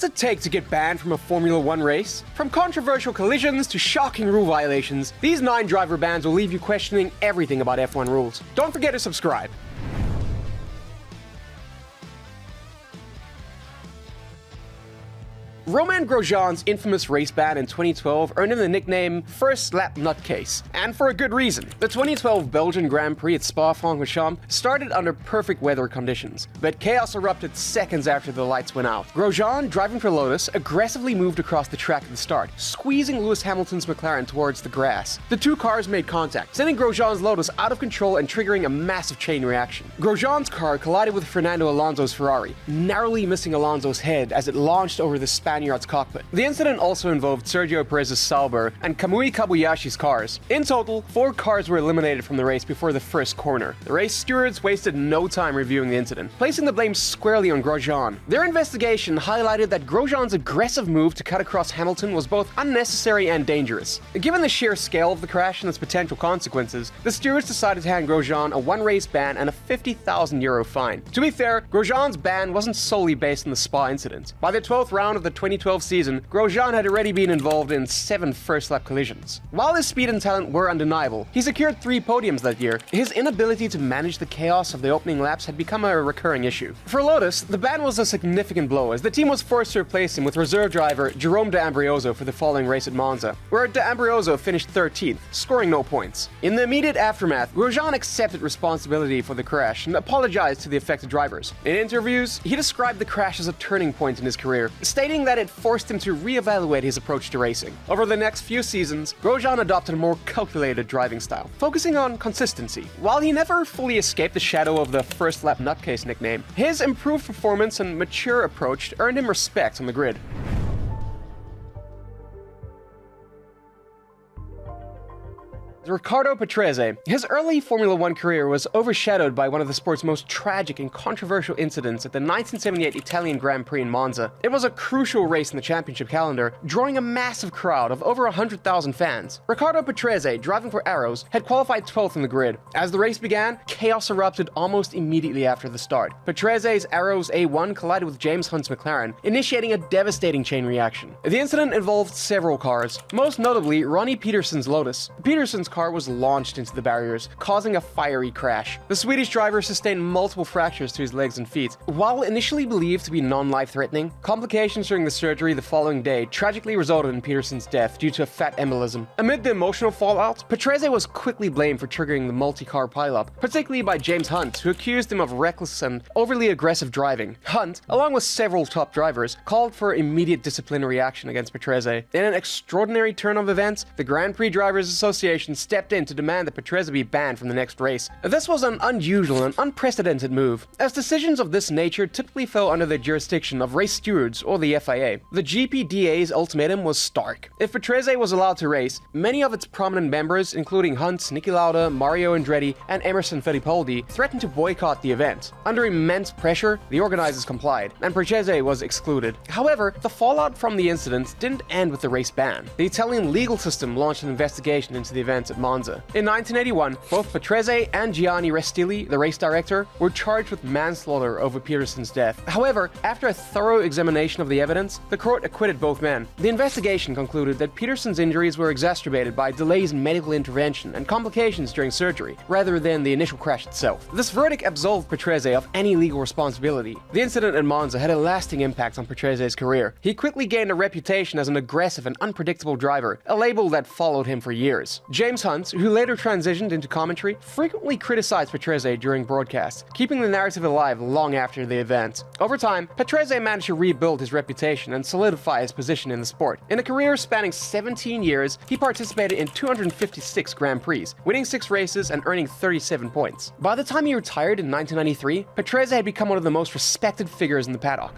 does it take to get banned from a Formula 1 race? From controversial collisions to shocking rule violations, these 9 driver bans will leave you questioning everything about F1 rules. Don't forget to subscribe. Romain Grosjean's infamous race ban in 2012 earned him the nickname First Lap Nutcase, and for a good reason. The 2012 Belgian Grand Prix at Spa-Francorchamps started under perfect weather conditions, but chaos erupted seconds after the lights went out. Grosjean, driving for Lotus, aggressively moved across the track at the start, squeezing Lewis Hamilton's McLaren towards the grass. The two cars made contact, sending Grosjean's Lotus out of control and triggering a massive chain reaction. Grosjean's car collided with Fernando Alonso's Ferrari, narrowly missing Alonso's head as it launched over the Spaniard's cockpit. The incident also involved Sergio Perez's Sauber and Kamui Kobayashi's cars. In total, 4 cars were eliminated from the race before the first corner. The race stewards wasted no time reviewing the incident, placing the blame squarely on Grosjean. Their investigation highlighted that Grosjean's aggressive move to cut across Hamilton was both unnecessary and dangerous. Given the sheer scale of the crash and its potential consequences, the stewards decided to hand Grosjean a 1-race ban and a €50,000 fine. To be fair, Grosjean's ban wasn't solely based on the Spa incident. By the 12th round of the 2012 season, Grosjean had already been involved in 7 first-lap collisions. While his speed and talent were undeniable, he secured 3 podiums that year. His inability to manage the chaos of the opening laps had become a recurring issue. For Lotus, the ban was a significant blow as the team was forced to replace him with reserve driver Jerome D'Ambrosio for the following race at Monza, where D'Ambrosio finished 13th, scoring no points. In the immediate aftermath, Grosjean accepted responsibility for the crash and apologized to the affected drivers. In interviews, he described the crash as a turning point in his career, stating that it forced him to reevaluate his approach to racing. Over the next few seasons, Grosjean adopted a more calculated driving style, focusing on consistency. While he never fully escaped the shadow of the first lap nutcase nickname, his improved performance and mature approach earned him respect on the grid. Ricardo Petras. His early Formula 1 career was overshadowed by one of the sport's most tragic and controversial incidents at the 1978 Italian Grand Prix in Monza. It was a crucial race in the championship calendar, drawing a massive crowd of over 100,000 fans. Ricardo Petras, driving for Arrows, had qualified 12th in the grid. As the race began, chaos erupted almost immediately after the start. Petras' Arrows A1 collided with James Hunt's McLaren, initiating a devastating chain reaction. The incident involved several cars, most notably Ronnie Peterson's Lotus. Peterson's car was launched into the barriers, causing a fiery crash. The Swedish driver sustained multiple fractures to his legs and feet. While initially believed to be non-life-threatening, complications during the surgery the following day tragically resulted in Peterson's death due to a fat embolism. Amid the emotional fallout, Petras was quickly blamed for triggering the multi-car pileup, particularly by James Hunt, who accused him of reckless and overly aggressive driving. Hunt, along with several top drivers, called for immediate disciplinary action against Petras. In an extraordinary turn of events, the Grand Prix Drivers Association stepped in to demand that Petras be banned from the next race. This was an unusual and unprecedented move, as decisions of this nature typically fell under the jurisdiction of race stewards or the FIA. The GPDA's ultimatum was stark. If Petras was allowed to race, many of its prominent members, including Hunt, Niki Lauda, Mario Andretti, and Emerson Fittipaldi, threatened to boycott the event. Under immense pressure, the organizers complied, and Petras was excluded. However, the fallout from the incident didn't end with the race ban. The Italian legal system launched an investigation into the event at Monza. In 1981, both Petras and Gianni Restilli, the race director, were charged with manslaughter over Peterson's death. However, after a thorough examination of the evidence, the court acquitted both men. The investigation concluded that Peterson's injuries were exacerbated by delays in medical intervention and complications during surgery, rather than the initial crash itself. This verdict absolved Petras of any legal responsibility. The incident in Monza had a lasting impact on Petras' career. He quickly gained a reputation as an aggressive and unpredictable driver, a label that followed him for years. James Hunt, who later transitioned into commentary, frequently criticized Petras during broadcasts, keeping the narrative alive long after the event. Over time, Petras managed to rebuild his reputation and solidify his position in the sport. In a career spanning 17 years, he participated in 256 Grand Prix, winning 6 races and earning 37 points. By the time he retired in 1993, Petras had become one of the most respected figures in the paddock.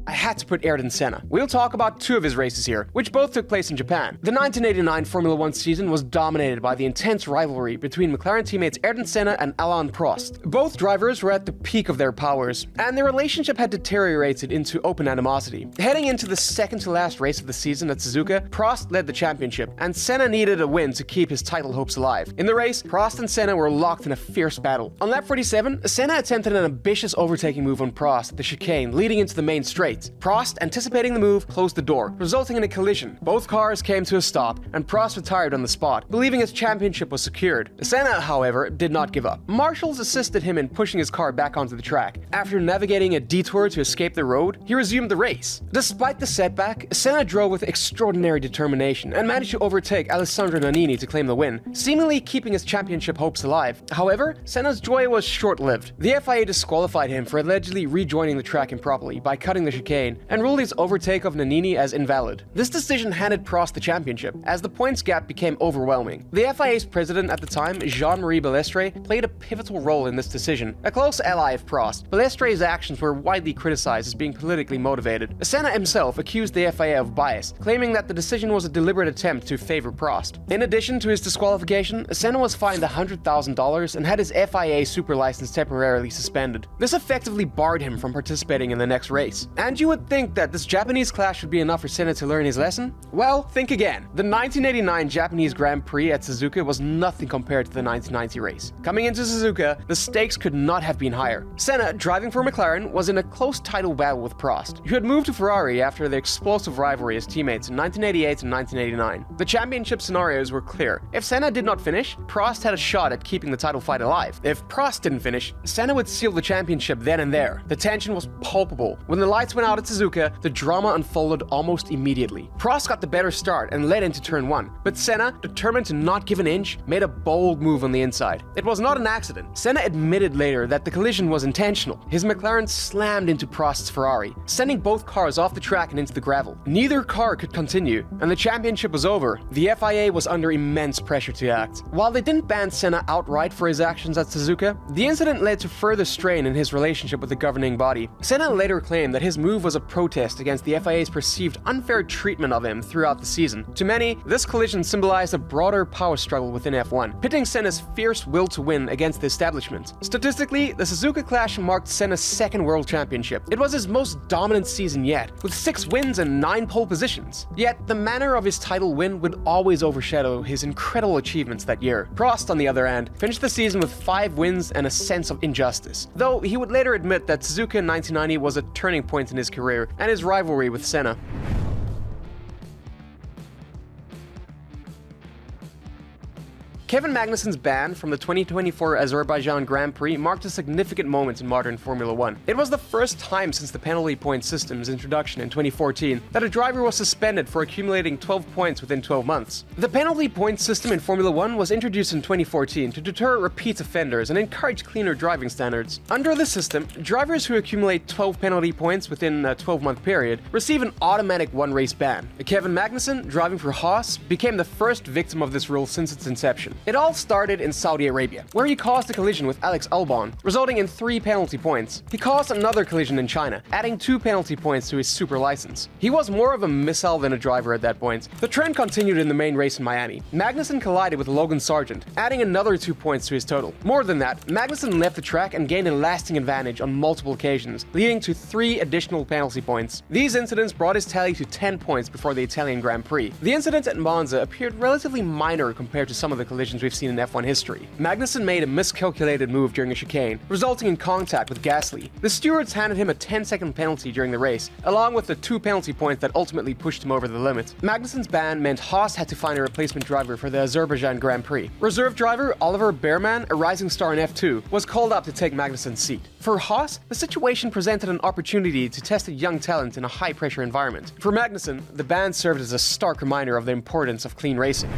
I had to put Ayrton Senna. We'll talk about two of his races here, which both took place in Japan. The 1989 Formula 1 season was dominated by the intense rivalry between McLaren teammates Ayrton Senna and Alain Prost. Both drivers were at the peak of their powers, and their relationship had deteriorated into open animosity. Heading into the second-to-last race of the season at Suzuka, Prost led the championship, and Senna needed a win to keep his title hopes alive. In the race, Prost and Senna were locked in a fierce battle. On lap 47, Senna attempted an ambitious overtaking move on Prost at the chicane leading into the main straight. Prost, anticipating the move, closed the door, resulting in a collision. Both cars came to a stop, and Prost retired on the spot, believing his championship was secured. Senna, however, did not give up. Marshals assisted him in pushing his car back onto the track. After navigating a detour to escape the road, he resumed the race. Despite the setback, Senna drove with extraordinary determination and managed to overtake Alessandro Nannini to claim the win, seemingly keeping his championship hopes alive. However, Senna's joy was short-lived. The FIA disqualified him for allegedly rejoining the track improperly by cutting the chicane and ruled his overtake of Nannini as invalid. This decision handed Prost the championship, as the points gap became overwhelming. The FIA's president at the time, Jean-Marie Balestre, played a pivotal role in this decision. A close ally of Prost, Balestre's actions were widely criticized as being politically motivated. Senna himself accused the FIA of bias, claiming that the decision was a deliberate attempt to favor Prost. In addition to his disqualification, Senna was fined $100,000 and had his FIA super license temporarily suspended. This effectively barred him from participating in the next race. And you would think that this Japanese clash would be enough for Senna to learn his lesson? Well, think again. The 1989 Japanese Grand Prix at Suzuka was nothing compared to the 1990 race. Coming into Suzuka, the stakes could not have been higher. Senna, driving for McLaren, was in a close title battle with Prost, who had moved to Ferrari after the explosive rivalry as teammates in 1988 and 1989. The championship scenarios were clear. If Senna did not finish, Prost had a shot at keeping the title fight alive. If Prost didn't finish, Senna would seal the championship then and there. The tension was palpable. When the lights went out at Suzuka, the drama unfolded almost immediately. Prost got the better start and led into turn 1, but Senna, determined to not give an inch, made a bold move on the inside. It was not an accident. Senna admitted later that the collision was intentional. His McLaren slammed into Prost's Ferrari, sending both cars off the track and into the gravel. Neither car could continue, and the championship was over. The FIA was under immense pressure to act. While they didn't ban Senna outright for his actions at Suzuka, the incident led to further strain in his relationship with the governing body. Senna later claimed that his move was a protest against the FIA's perceived unfair treatment of him throughout the season. To many, this collision symbolized a broader power struggle within F1, pitting Senna's fierce will to win against the establishment. Statistically, the Suzuka clash marked Senna's second world championship. It was his most dominant season yet, with 6 wins and 9 pole positions. Yet, the manner of his title win would always overshadow his incredible achievements that year. Prost, on the other hand, finished the season with 5 wins and a sense of injustice, though he would later admit that Suzuka in 1990 was a turning point in his career and his rivalry with Senna. Kevin Magnussen's ban from the 2024 Azerbaijan Grand Prix marked a significant moment in modern Formula 1. It was the first time since the penalty point system's introduction in 2014 that a driver was suspended for accumulating 12 points within 12 months. The penalty point system in Formula 1 was introduced in 2014 to deter repeat offenders and encourage cleaner driving standards. Under the system, drivers who accumulate 12 penalty points within a 12-month period receive an automatic one-race ban. Kevin Magnussen, driving for Haas, became the first victim of this rule since its inception. It all started in Saudi Arabia, where he caused a collision with Alex Albon, resulting in 3 penalty points. He caused another collision in China, adding 2 penalty points to his super license. He was more of a missile than a driver at that point. The trend continued in the main race in Miami. Magnussen collided with Logan Sargent, adding another 2 points to his total. More than that, Magnussen left the track and gained a lasting advantage on multiple occasions, leading to 3 additional penalty points. These incidents brought his tally to 10 points before the Italian Grand Prix. The incident at Monza appeared relatively minor compared to some of the collisions we've seen in F1 history. Magnussen made a miscalculated move during a chicane, resulting in contact with Gasly. The stewards handed him a 10-second penalty during the race, along with the 2 penalty points that ultimately pushed him over the limit. Magnussen's ban meant Haas had to find a replacement driver for the Azerbaijan Grand Prix. Reserve driver Oliver Bearman, a rising star in F2, was called up to take Magnussen's seat. For Haas, the situation presented an opportunity to test a young talent in a high-pressure environment. For Magnussen, the ban served as a stark reminder of the importance of clean racing.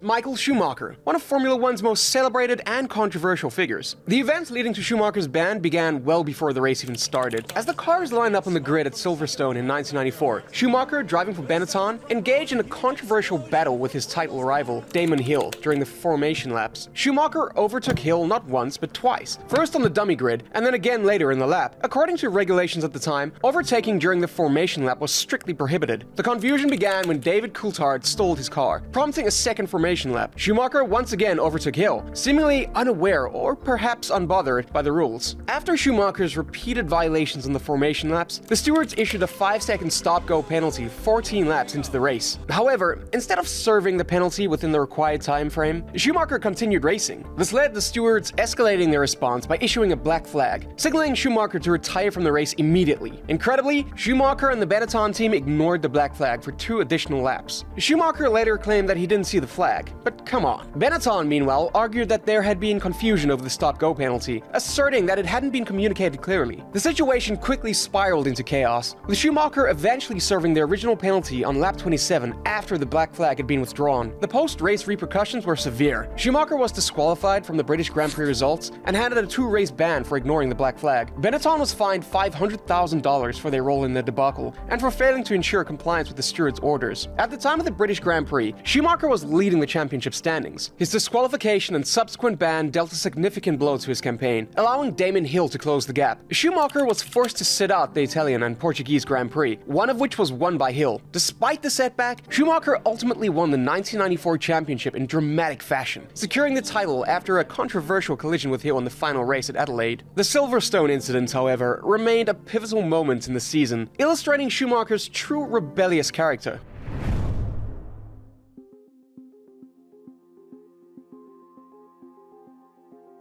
Michael Schumacher, one of Formula One's most celebrated and controversial figures. The events leading to Schumacher's ban began well before the race even started. As the cars lined up on the grid at Silverstone in 1994, Schumacher, driving for Benetton, engaged in a controversial battle with his title rival, Damon Hill, during the formation laps. Schumacher overtook Hill not once but twice, first on the dummy grid and then again later in the lap. According to regulations at the time, overtaking during the formation lap was strictly prohibited. The confusion began when David Coulthard stalled his car, prompting a second formation lap. Schumacher once again overtook Hill, seemingly unaware or perhaps unbothered by the rules. After Schumacher's repeated violations on the formation laps, the stewards issued a 5-second stop-go penalty 14 laps into the race. However, instead of serving the penalty within the required time frame, Schumacher continued racing. This led the stewards escalating their response by issuing a black flag, signaling Schumacher to retire from the race immediately. Incredibly, Schumacher and the Benetton team ignored the black flag for 2 additional laps. Schumacher later claimed that he didn't see the flag. But come on. Benetton, meanwhile, argued that there had been confusion over the stop-go penalty, asserting that it hadn't been communicated clearly. The situation quickly spiraled into chaos, with Schumacher eventually serving the original penalty on lap 27 after the black flag had been withdrawn. The post-race repercussions were severe. Schumacher was disqualified from the British Grand Prix results and handed a 2-race ban for ignoring the black flag. Benetton was fined $500,000 for their role in the debacle and for failing to ensure compliance with the steward's orders. At the time of the British Grand Prix, Schumacher was leading the championship standings. His disqualification and subsequent ban dealt a significant blow to his campaign, allowing Damon Hill to close the gap. Schumacher was forced to sit out the Italian and Portuguese Grand Prix, one of which was won by Hill. Despite the setback, Schumacher ultimately won the 1994 championship in dramatic fashion, securing the title after a controversial collision with Hill in the final race at Adelaide. The Silverstone incident, however, remained a pivotal moment in the season, illustrating Schumacher's true rebellious character.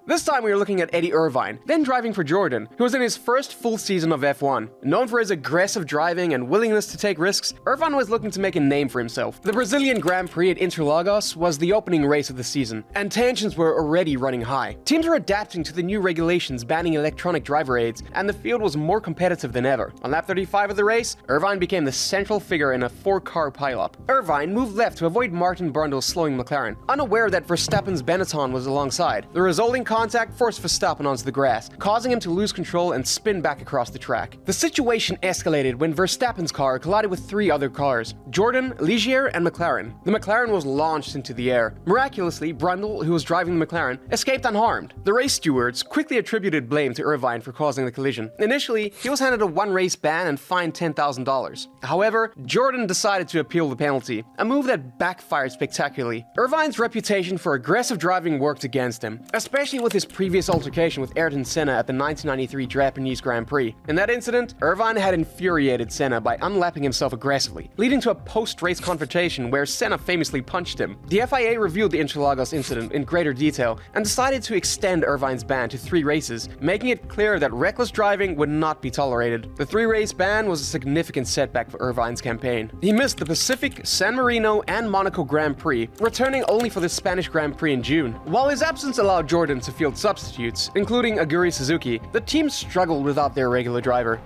This time we are looking at Eddie Irvine, then driving for Jordan, who was in his first full season of F1. Known for his aggressive driving and willingness to take risks, Irvine was looking to make a name for himself. The Brazilian Grand Prix at Interlagos was the opening race of the season, and tensions were already running high. Teams were adapting to the new regulations banning electronic driver aids, and the field was more competitive than ever. On lap 35 of the race, Irvine became the central figure in a 4-car pileup. Irvine moved left to avoid Martin Brundle's slowing McLaren, unaware that Verstappen's Benetton was alongside. The resulting contact forced Verstappen onto the grass, causing him to lose control and spin back across the track. The situation escalated when Verstappen's car collided with 3 other cars, Jordan, Ligier, and McLaren. The McLaren was launched into the air. Miraculously, Brundle, who was driving the McLaren, escaped unharmed. The race stewards quickly attributed blame to Irvine for causing the collision. Initially, he was handed a 1-race ban and fined $10,000. However, Jordan decided to appeal the penalty, a move that backfired spectacularly. Irvine's reputation for aggressive driving worked against him, especially with his previous altercation with Ayrton Senna at the 1993 Japanese Grand Prix. In that incident, Irvine had infuriated Senna by unlapping himself aggressively, leading to a post-race confrontation where Senna famously punched him. The FIA reviewed the Interlagos incident in greater detail and decided to extend Irvine's ban to 3 races, making it clear that reckless driving would not be tolerated. The 3-race ban was a significant setback for Irvine's campaign. He missed the Pacific, San Marino, and Monaco Grand Prix, returning only for the Spanish Grand Prix in June. While his absence allowed Jordan to field substitutes, including Aguri Suzuki, the team struggled without their regular driver.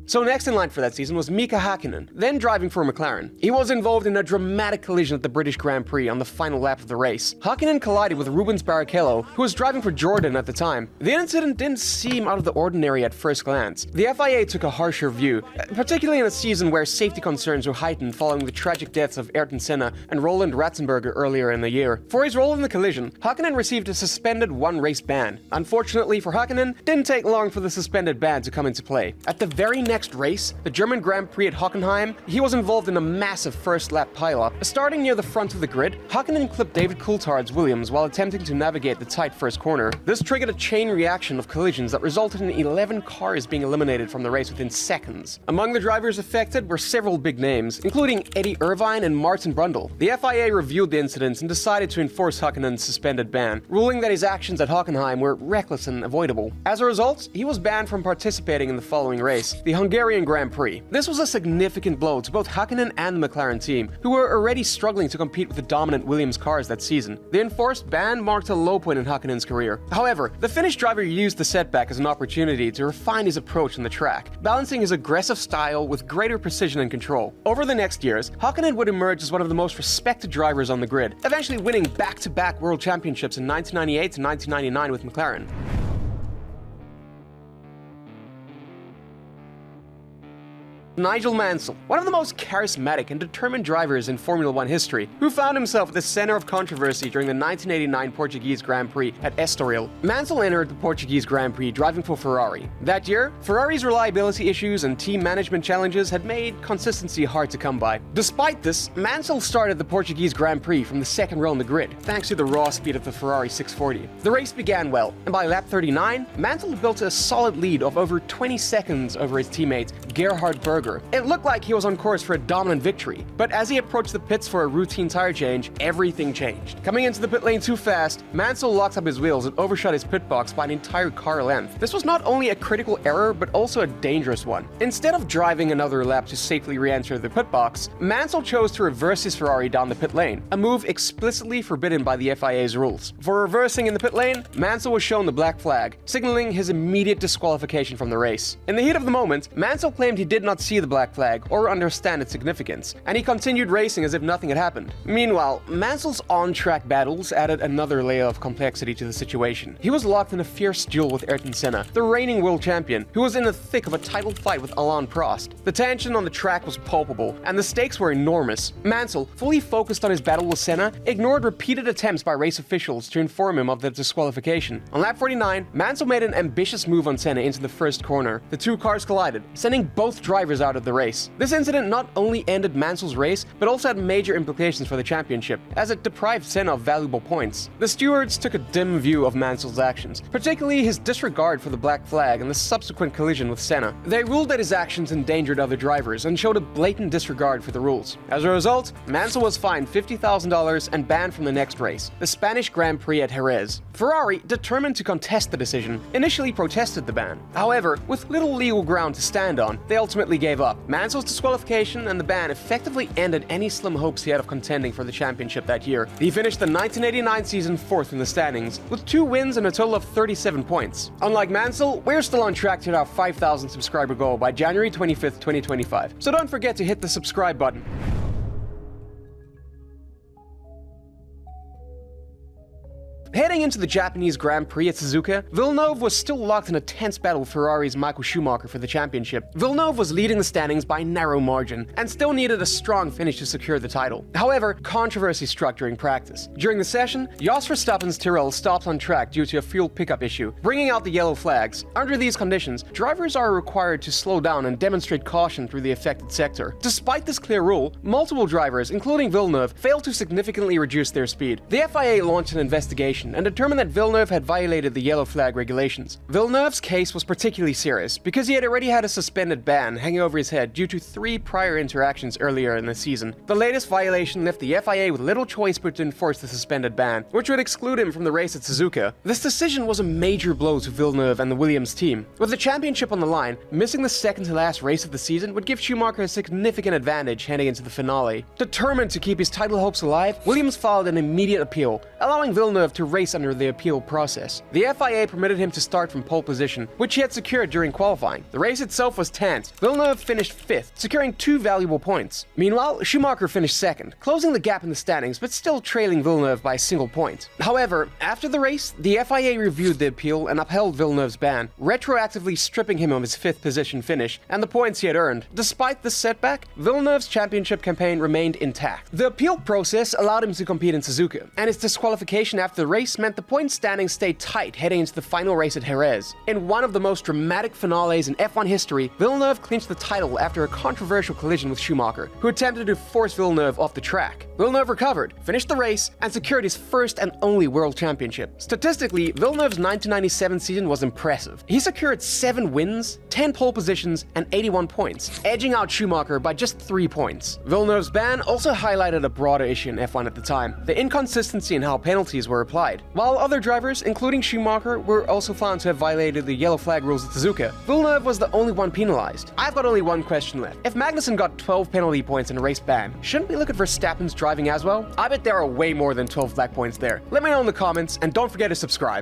So next in line for that season was Mika Häkkinen, then driving for McLaren. He was involved in a dramatic collision at the British Grand Prix on the final lap of the race. Häkkinen collided with Rubens Barrichello, who was driving for Jordan at the time. The incident didn't seem out of the ordinary at first glance. The FIA took a harsher view, particularly in a season where safety concerns were heightened following the tragic deaths of Ayrton Senna and Roland Ratzenberger earlier in the year. For his role in the collision, Häkkinen received a suspended 1-race ban. Unfortunately for Häkkinen, it didn't take long for the suspended ban to come into play. At the very next race, the German Grand Prix at Hockenheim, he was involved in a massive first-lap pileup. Starting near the front of the grid, Häkkinen clipped David Coulthard's Williams while attempting to navigate the tight first corner. This triggered a chain reaction of collisions that resulted in 11 cars being eliminated from the race within seconds. Among the drivers affected were several big names, including Eddie Irvine and Martin Brundle. The FIA reviewed the incidents and decided to enforce Häkkinen's suspended ban, ruling that his actions at Hockenheim were reckless and avoidable. As a result, he was banned from participating in the following race, the Hungarian Grand Prix. This was a significant blow to both Hakkinen and the McLaren team, who were already struggling to compete with the dominant Williams cars that season. The enforced ban marked a low point in Hakkinen's career. However, the Finnish driver used the setback as an opportunity to refine his approach on the track, balancing his aggressive style with greater precision and control. Over the next years, Hakkinen would emerge as one of the most respected drivers on the grid, eventually winning back-to-back world championships in 1998 and 1999 with McLaren. Nigel Manel, one of the most charismatic and determined drivers in Formula 1 history, who found himself at the center of controversy during the 1989 Portuguese Grand Prix at Estoril. Manel entered the Portuguese Grand Prix driving for Ferrari. That year, Ferrari's reliability issues and team management challenges had made consistency hard to come by. Despite this, Manel started the Portuguese Grand Prix from the second row on the grid, thanks to the raw speed of the Ferrari 640. The race began well, and by lap 39, Manel built a solid lead of over 20 seconds over his teammate Gerhard Berger. It looked like he was on course for a dominant victory, but as he approached the pits for a routine tire change, everything changed. Coming into the pit lane too fast, Manel locked up his wheels and overshot his pit box by an entire car length. This was not only a critical error, but also a dangerous one. Instead of driving another lap to safely re-enter the pit box, Manel chose to reverse his Ferrari down the pit lane, a move explicitly forbidden by the FIA's rules. For reversing in the pit lane, Manel was shown the black flag, signaling his immediate disqualification from the race. In the heat of the moment, Manel claimed he did not see the black flag or understand its significance, and he continued racing as if nothing had happened. Meanwhile, Manel's on-track battles added another layer of complexity to the situation. He was locked in a fierce duel with Ayrton Senna, the reigning world champion, who was in the thick of a title fight with Alain Prost. The tension on the track was palpable, and the stakes were enormous. Manel, fully focused on his battle with Senna, ignored repeated attempts by race officials to inform him of the disqualification. On lap 49, Manel made an ambitious move on Senna into the first corner. The two cars collided, sending both drivers out of the race. This incident not only ended Manel's race, but also had major implications for the championship, as it deprived Senna of valuable points. The stewards took a dim view of Manel's actions, particularly his disregard for the black flag and the subsequent collision with Senna. They ruled that his actions endangered other drivers and showed a blatant disregard for the rules. As a result, Manel was fined $50,000 and banned from the next race, the Spanish Grand Prix at Jerez. Ferrari, determined to contest the decision, initially protested the ban. However, with little legal ground to stand on, they ultimately gave up. Manel's disqualification and the ban effectively ended any slim hopes he had of contending for the championship that year. He finished the 1989 season fourth in the standings, with 2 wins and a total of 37 points. Unlike Manel, we're still on track to hit our 5,000 subscriber goal by January 25th, 2025. So don't forget to hit the subscribe button. Heading into the Japanese Grand Prix at Suzuka, Villeneuve was still locked in a tense battle with Ferrari's Michael Schumacher for the championship. Villeneuve was leading the standings by a narrow margin, and still needed a strong finish to secure the title. However, controversy struck during practice. During the session, Jos Verstappen's Tyrrell stopped on track due to a fuel pickup issue, bringing out the yellow flags. Under these conditions, drivers are required to slow down and demonstrate caution through the affected sector. Despite this clear rule, multiple drivers, including Villeneuve, failed to significantly reduce their speed. The FIA launched an investigation and determined that Villeneuve had violated the yellow flag regulations. Villeneuve's case was particularly serious because he had already had a suspended ban hanging over his head due to 3 prior interactions earlier in the season. The latest violation left the FIA with little choice but to enforce the suspended ban, which would exclude him from the race at Suzuka. This decision was a major blow to Villeneuve and the Williams team. With the championship on the line, missing the second to last race of the season would give Schumacher a significant advantage heading into the finale. Determined to keep his title hopes alive, Williams filed an immediate appeal, allowing Villeneuve to race under the appeal process. The FIA permitted him to start from pole position, which he had secured during qualifying. The race itself was tense. Villeneuve finished 5th, securing 2 valuable points. Meanwhile, Schumacher finished 2nd, closing the gap in the standings but still trailing Villeneuve by a single point. However, after the race, the FIA reviewed the appeal and upheld Villeneuve's ban, retroactively stripping him of his 5th position finish and the points he had earned. Despite this setback, Villeneuve's championship campaign remained intact. The appeal process allowed him to compete in Suzuka, and his disqualification after the race meant the point standings stayed tight heading into the final race at Jerez. In one of the most dramatic finales in F1 history, Villeneuve clinched the title after a controversial collision with Schumacher, who attempted to force Villeneuve off the track. Villeneuve recovered, finished the race, and secured his first and only world championship. Statistically, Villeneuve's 1997 season was impressive. He secured 7 wins, 10 pole positions, and 81 points, edging out Schumacher by just 3 points. Villeneuve's ban also highlighted a broader issue in F1 at the time, the inconsistency in how penalties were applied. wide, while other drivers, including Schumacher, were also found to have violated the yellow flag rules at Suzuka. Villeneuve was the only one penalized. I've got only one question left. If Magnuson got 12 penalty points in a race ban, shouldn't we look at Verstappen's driving as well? I bet there are way more than 12 black points there. Let me know in the comments, and don't forget to subscribe.